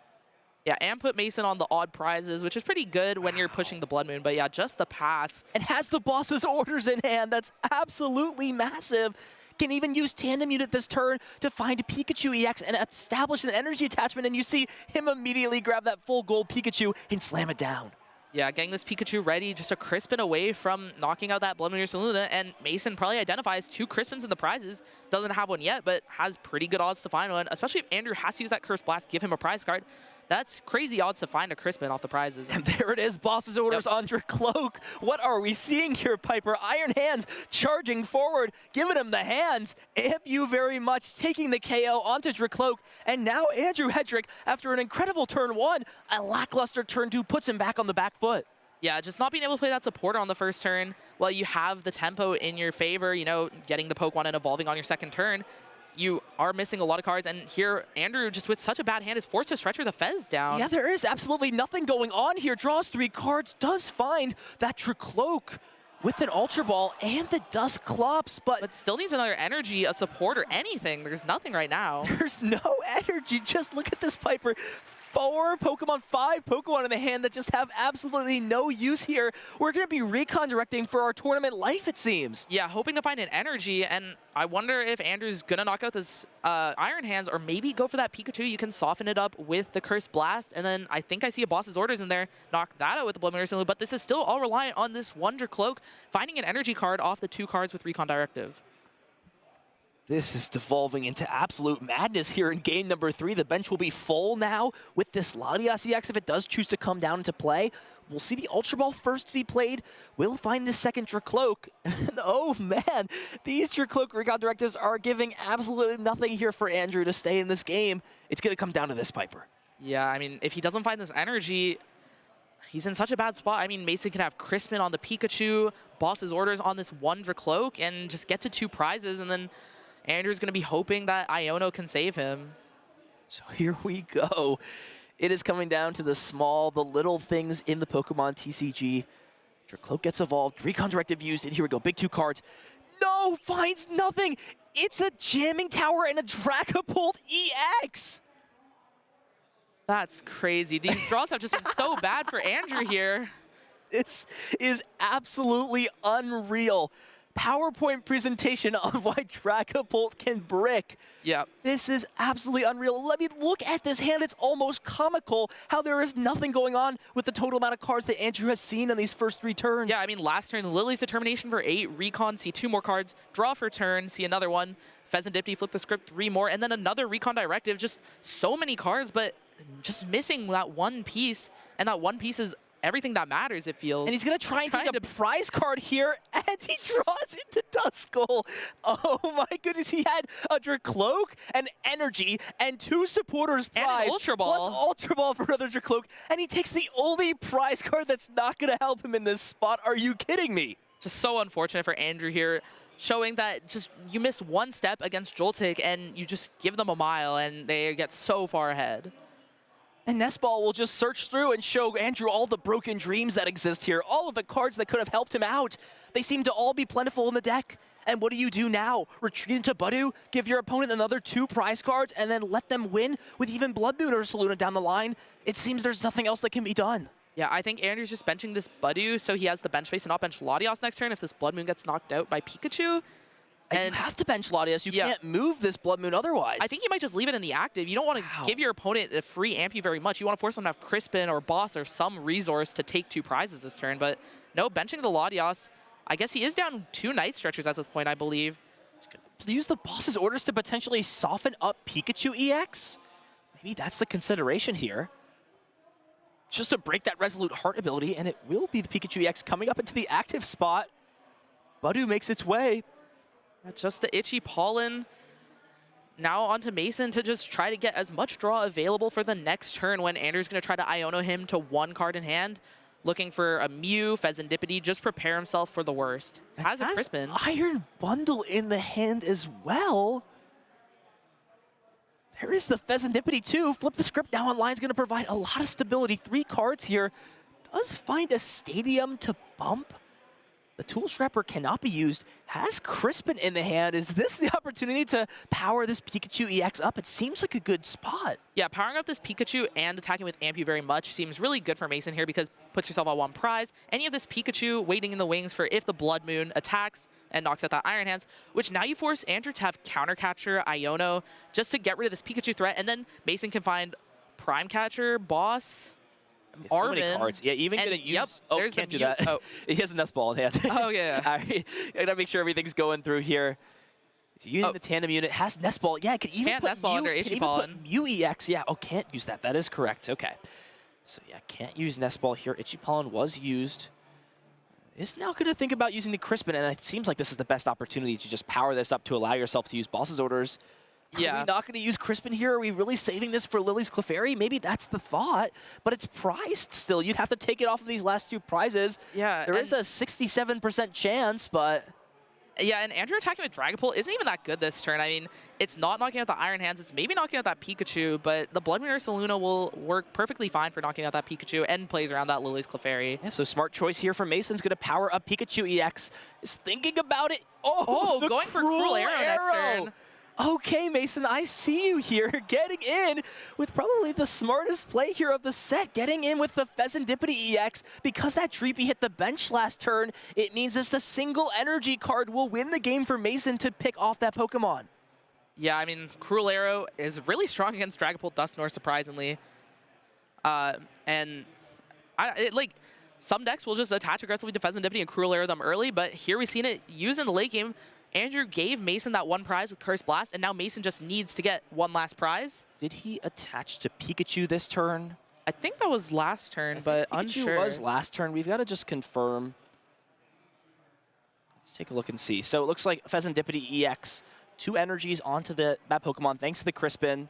Yeah, and put Mason on the odd prizes, which is pretty good when you're pushing the Blood Moon. But yeah, just the pass. And has the boss's orders in hand. That's absolutely massive. Can even use Tandem Unit this turn to find Pikachu EX and establish an energy attachment. And you see him immediately grab that full gold Pikachu and slam it down. Yeah, getting this Pikachu ready, just a Crispin away from knocking out that Blood Moon Ursaluna, and Mason probably identifies 2 Crispins in the prizes. Doesn't have one yet, but has pretty good odds to find one, especially if Andrew has to use that Curse Blast, give him a prize card. That's crazy odds to find a Crispin off the prizes. And there it is, boss's orders on Dracloak. What are we seeing here, Piper? Iron Hands charging forward, giving him the hands. Amp you very much, taking the KO onto Dracloak. And now Andrew HEDRICK, after an incredible turn 1, a lackluster turn 2 puts him back on the back foot. Yeah, just not being able to play that supporter on the first turn while you have the tempo in your favor, you know, getting the Pokemon and evolving on your second turn. You are missing a lot of cards, and here Andrew, just with such a bad hand, is forced to stretcher the Fez down. Yeah, there is absolutely nothing going on here. Draws 3 cards, does find that Dracloak with an Ultra Ball and the Dusclops, but still needs another energy, a support, or anything. There's nothing right now. There's no energy. Just look at this, Piper. 4 Pokemon, 5 Pokemon in the hand that just have absolutely no use here. We're going to be recon directing for our tournament life, it seems. Yeah, hoping to find an energy, and I wonder if Andrew's going to knock out this Iron Hands, or maybe go for that Pikachu. You can soften it up with the Curse Blast, and then I think I see a boss's orders in there. Knock that out with the Blood Moon Ursaluna, but this is still all reliant on this one Dracloak finding an energy card off the 2 cards with Recon Directive. This is devolving into absolute madness here in game number 3. The bench will be full now with this Latias EX if it does choose to come down into play. We'll see the Ultra Ball first to be played. We'll find the second Dracloak. Oh man, these Dracloak Recon Directives are giving absolutely nothing here for Andrew to stay in this game. It's going to come down to this, Piper. Yeah, I mean, if he doesn't find this energy, he's in such a bad spot. I mean, Mason can have Crispin on the Pikachu, boss's orders on this one Dracloak, and just get to 2 prizes, and then Andrew's going to be hoping that Iono can save him. So here we go. It is coming down to the little things in the Pokemon TCG. Dracloak gets evolved, Recon Directive used, and here we go. Big 2 cards. No, finds nothing. It's a Jamming Tower and a Dragapult EX. That's crazy. These draws have just been so bad for Andrew here. This is absolutely unreal. PowerPoint presentation on why Dragapult can brick. Yep. This is absolutely unreal. Let me look at this hand. It's almost comical how there is nothing going on with the total amount of cards that Andrew has seen in these first 3 turns. Yeah, I mean, last turn, Lily's Determination for 8, Recon, see 2 more cards, draw for turn, see another one, Pheasantipede, flip the script, 3 more, and then another Recon Directive. Just so many cards, but just missing that one piece, and that one piece is everything that matters, it feels. And he's going to try and take a prize card here, and he draws into Duskull. Oh my goodness, he had a Dracloak, an Energy, and 2 supporters prize. And an Ultra Ball. Plus Ultra Ball for another Dracloak, and he takes the only prize card that's not going to help him in this spot. Are you kidding me? Just so unfortunate for Andrew here, showing that just you miss one step against Joltik, and you just give them a mile, and they get so far ahead. And Nestball will just search through and show Andrew all the broken dreams that exist here, all of the cards that could have helped him out. They seem to all be plentiful in the deck. And what do you do now? Retreat into Budu, give your opponent another 2 prize cards, and then let them win with even Blood Moon or Ursaluna down the line? It seems there's nothing else that can be done. Yeah, I think Andrew's just benching this Budu so he has the bench space and not bench Latias next turn if this Blood Moon gets knocked out by Pikachu. And you have to bench Latias. You can't move this Blood Moon otherwise. I think you might just leave it in the active. You don't want to give your opponent a free amp you very much. You want to force them to have Crispin or Boss or some resource to take 2 prizes this turn. But no, benching the Latias. I guess he is down 2 Night Stretchers at this point, I believe. He's going to use the boss's orders to potentially soften up Pikachu EX. Maybe that's the consideration here. Just to break that Resolute Heart ability, and it will be the Pikachu EX coming up into the active spot. Budu makes its way. Just the Itchy Pollen. Now onto Mason to just try to get as much draw available for the next turn when Andrew's going to try to Iono him to 1 card in hand. Looking for a Mew, Pheasantipede, just prepare himself for the worst. Has a Crispin. Iron Bundle in the hand as well. There is the Pheasantipity too. Flip the script now online is going to provide a lot of stability. 3 cards here. Does find a Stadium to bump. The Tool Scrapper cannot be used. Has Crispin in the hand. Is this the opportunity to power this Pikachu EX up? It seems like a good spot. Yeah, powering up this Pikachu and attacking with Ampu very much seems really good for Mason here because puts yourself on 1 prize. And you have this Pikachu waiting in the wings for if the Blood Moon attacks and knocks out that Iron Hands, which now you force Andrew to have Counter Catcher, Iono, just to get rid of this Pikachu threat. And then Mason can find Prime Catcher, Boss, so many cards. Yeah, even gonna use. Yep, oh, can't do that. Oh. He has a Nest Ball in hand. Oh yeah. All right, I gotta make sure everything's going through here. So using the tandem unit has Nest Ball. Yeah, it could even put Nest Ball under Ichipollen. Mew EX. Yeah. Oh, can't use that. That is correct. Okay. So yeah, can't use Nest Ball here. Ichipollen was used. Is now going to think about using the Crispin, and it seems like this is the best opportunity to just power this up to allow yourself to use Boss's Orders. Are we not going to use Crispin here? Are we really saving this for Lily's Clefairy? Maybe that's the thought, but it's priced still. You'd have to take it off of these last 2 prizes. Yeah. There is a 67% chance, but... Yeah, and Andrew attacking with Dragapult isn't even that good this turn. I mean, it's not knocking out the Iron Hands. It's maybe knocking out that Pikachu, but the Blood Moon or Saluna will work perfectly fine for knocking out that Pikachu and plays around that Lily's Clefairy. Yeah, so smart choice here from Mason's going to power up Pikachu EX. Is thinking about it. Oh, going for Cruel Arrow next turn. Okay, Mason, I see you here, getting in with probably the smartest play here of the set, getting in with the Pheasantipity EX. Because that Dreepy hit the bench last turn, it means just a single energy card will win the game for Mason to pick off that Pokemon. Yeah, I mean, Cruel Arrow is really strong against Dragapult Dusknoir, surprisingly. Some decks will just attach aggressively to Pheasantipity and Cruel Arrow them early, but here we've seen it used in the late game. Andrew gave Mason that 1 prize with Curse Blast, and now Mason just needs to get 1 last prize. Did he attach to Pikachu this turn? I think that was last turn, but unsure. Pikachu was last turn. We've got to just confirm. Let's take a look and see. So it looks like Pheasantipity EX, 2 energies onto that Pokemon thanks to the Crispin.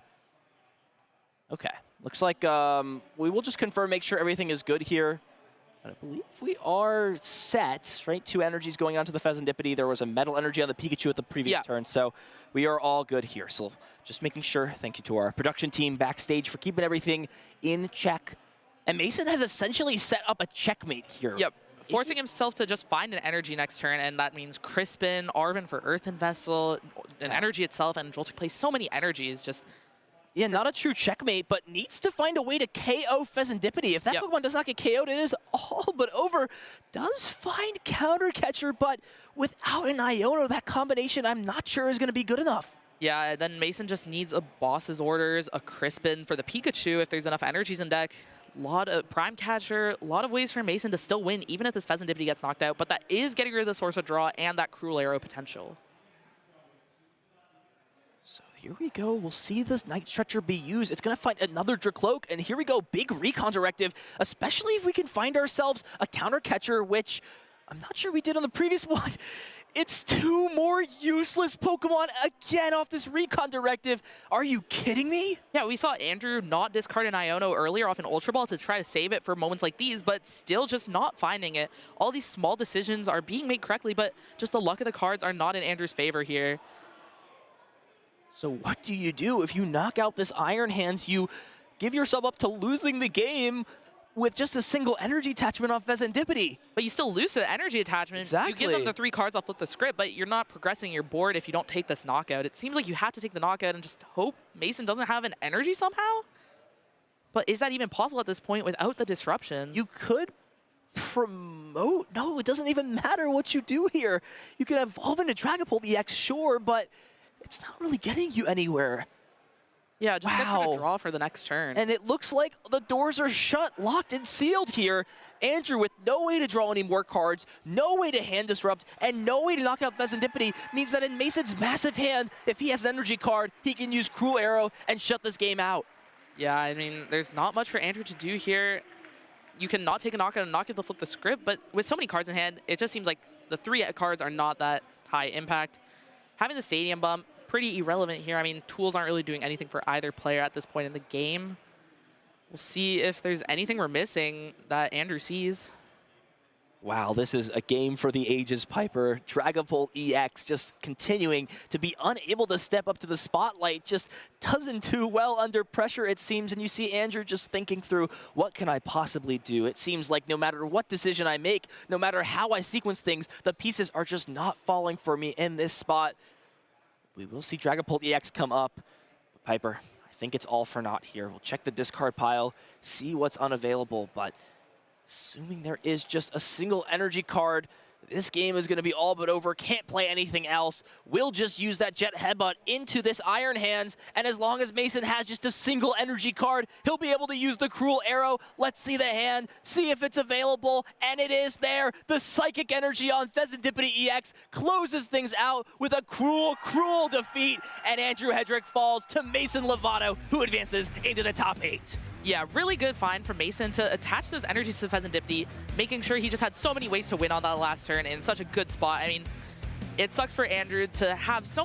Okay, looks like we will just confirm, make sure everything is good here. I believe we are set, right? 2 energies going on to the Pheasantipity. There was a Metal Energy on the Pikachu at the previous turn, so we are all good here. So just making sure, thank you to our production team backstage for keeping everything in check. And Mason has essentially set up a checkmate here. Yep, forcing himself to just find an energy next turn, and that means Crispin, Arven for Earthen Vessel, an energy itself, and Joltik plays so many energies, just... Yeah, not a true checkmate, but needs to find a way to KO Pheasantipity. If that Pokemon does not get KO'd, it is all but over. Does find Counter Catcher, but without an Iono, that combination I'm not sure is going to be good enough. Yeah, then Mason just needs a Boss's Orders, a Crispin for the Pikachu if there's enough energies in deck. A lot of Prime Catcher, a lot of ways for Mason to still win, even if this Pheasantipity gets knocked out, but that is getting rid of the Source of Draw and that Cruel Arrow potential. So here we go. We'll see this Night Stretcher be used. It's going to find another Dracloak, and here we go. Big Recon Directive, especially if we can find ourselves a Counter Catcher, which I'm not sure we did on the previous one. It's 2 more useless Pokemon again off this Recon Directive. Are you kidding me? Yeah, we saw Andrew not discard an Iono earlier off an Ultra Ball to try to save it for moments like these, but still just not finding it. All these small decisions are being made correctly, but just the luck of the cards are not in Andrew's favor here. So what do you do? If you knock out this Iron Hands, you give yourself up to losing the game with just a single energy attachment on Pheasantipity. But you still lose the energy attachment. Exactly. You give them the 3 cards, I'll flip the script, but you're not progressing your board if you don't take this knockout. It seems like you have to take the knockout and just hope Mason doesn't have an energy somehow. But is that even possible at this point without the disruption? You could promote. No, it doesn't even matter what you do here. You could evolve into Dragapult EX, sure, but it's not really getting you anywhere. Yeah, just get you to draw for the next turn. And it looks like the doors are shut, locked, and sealed here. Andrew with no way to draw any more cards, no way to hand disrupt, and no way to knock out Pheasantipity means that in Mason's massive hand, if he has an energy card, he can use Cruel Arrow and shut this game out. Yeah, I mean, there's not much for Andrew to do here. You can not take a knockout and not get to flip the script, but with so many cards in hand, it just seems like the 3 cards are not that high impact. Having the Stadium bump, pretty irrelevant here. I mean, tools aren't really doing anything for either player at this point in the game. We'll see if there's anything we're missing that Andrew sees. Wow, this is a game for the ages, Piper. Dragapult EX just continuing to be unable to step up to the spotlight, just doesn't do well under pressure, it seems. And you see Andrew just thinking through, what can I possibly do? It seems like no matter what decision I make, no matter how I sequence things, the pieces are just not falling for me in this spot. We will see Dragapult EX come up. But Piper, I think it's all for naught here. We'll check the discard pile, see what's unavailable, but assuming there is just a single energy card, this game is going to be all but over. Can't play anything else. We'll just use that Jet Headbutt into this Iron Hands, and as long as Mason has just a single energy card, he'll be able to use the Cruel Arrow. Let's see the hand, see if it's available, and it is there. The Psychic Energy on Pheasantipity EX closes things out with a cruel defeat, and Andrew HEDRICK falls to Mason Lovato, who advances into the top 8. Yeah, really good find from Mason to attach those energies to Pheasantipity, making sure he just had so many ways to win on that last turn in such a good spot. I mean, it sucks for Andrew to have so many